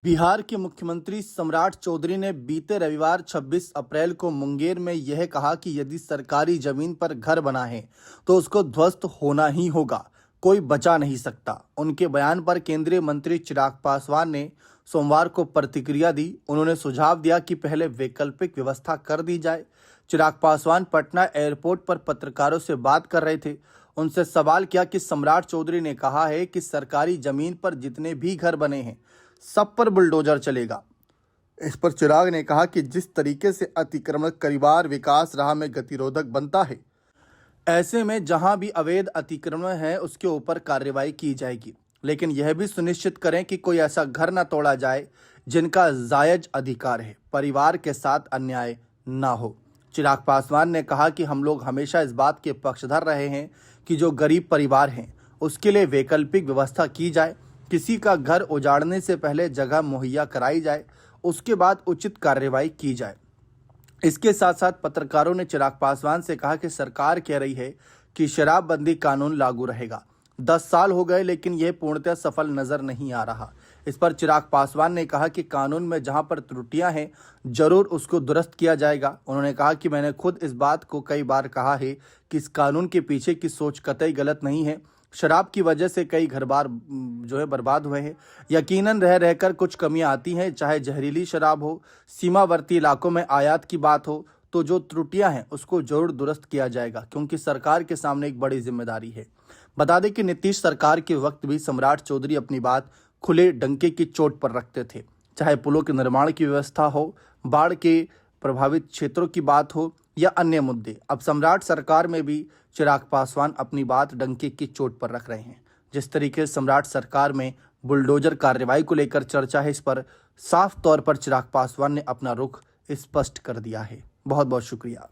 बिहार के मुख्यमंत्री सम्राट चौधरी ने बीते रविवार 26 अप्रैल को मुंगेर में यह कहा कि यदि सरकारी जमीन पर घर बना है तो उसको ध्वस्त होना ही होगा, कोई बचा नहीं सकता। उनके बयान पर केंद्रीय मंत्री चिराग पासवान ने सोमवार को प्रतिक्रिया दी। उन्होंने सुझाव दिया कि पहले वैकल्पिक व्यवस्था कर दी जाए। चिराग पासवान पटना एयरपोर्ट पर पत्रकारों से बात कर रहे थे। उनसे सवाल किया कि सम्राट चौधरी ने कहा है कि सरकारी जमीन पर जितने भी घर बने हैं सब पर बुलडोजर चलेगा। इस पर चिराग ने कहा कि जिस तरीके से अतिक्रमण परिवार विकास राह में गतिरोधक बनता है, ऐसे में जहां भी अवैध अतिक्रमण है उसके ऊपर कार्रवाई की जाएगी, लेकिन यह भी सुनिश्चित करें कि कोई ऐसा घर न तोड़ा जाए जिनका जायज अधिकार है, परिवार के साथ अन्याय ना हो। चिराग पासवान ने कहा कि हम लोग हमेशा इस बात के पक्षधर रहे हैं कि जो गरीब परिवार हैं उसके लिए वैकल्पिक व्यवस्था की जाए, किसी का घर उजाड़ने से पहले जगह मुहैया कराई जाए, उसके बाद उचित कार्रवाई की जाए। इसके साथ साथ पत्रकारों ने चिराग पासवान से कहा कि सरकार कह रही है कि शराबबंदी कानून लागू रहेगा। 10 साल हो गए लेकिन यह पूर्णतः सफल नजर नहीं आ रहा। इस पर चिराग पासवान ने कहा कि कानून में जहां पर त्रुटियां हैं जरूर उसको दुरुस्त किया जाएगा। उन्होंने कहा कि मैंने खुद इस बात को कई बार कहा है कि इस कानून के पीछे की सोच कतई गलत नहीं है। शराब की वजह से कई घर बार बर्बाद हुए हैं। यकीनन रह रहकर कुछ कमियां आती हैं, चाहे जहरीली शराब हो, सीमावर्ती इलाकों में आयात की बात हो, तो जो त्रुटियां हैं उसको जरूर दुरुस्त किया जाएगा, क्योंकि सरकार के सामने एक बड़ी जिम्मेदारी है। बता दें कि नीतीश सरकार के वक्त भी सम्राट चौधरी अपनी बात खुले डंके की चोट पर रखते थे, चाहे पुलों के निर्माण की व्यवस्था हो, बाढ़ के प्रभावित क्षेत्रों की बात हो या अन्य मुद्दे। अब सम्राट सरकार में भी चिराग पासवान अपनी बात डंके की चोट पर रख रहे हैं। जिस तरीके से सम्राट सरकार में बुलडोजर कार्रवाई को लेकर चर्चा है, इस पर साफ तौर पर चिराग पासवान ने अपना रुख स्पष्ट कर दिया है। बहुत बहुत शुक्रिया।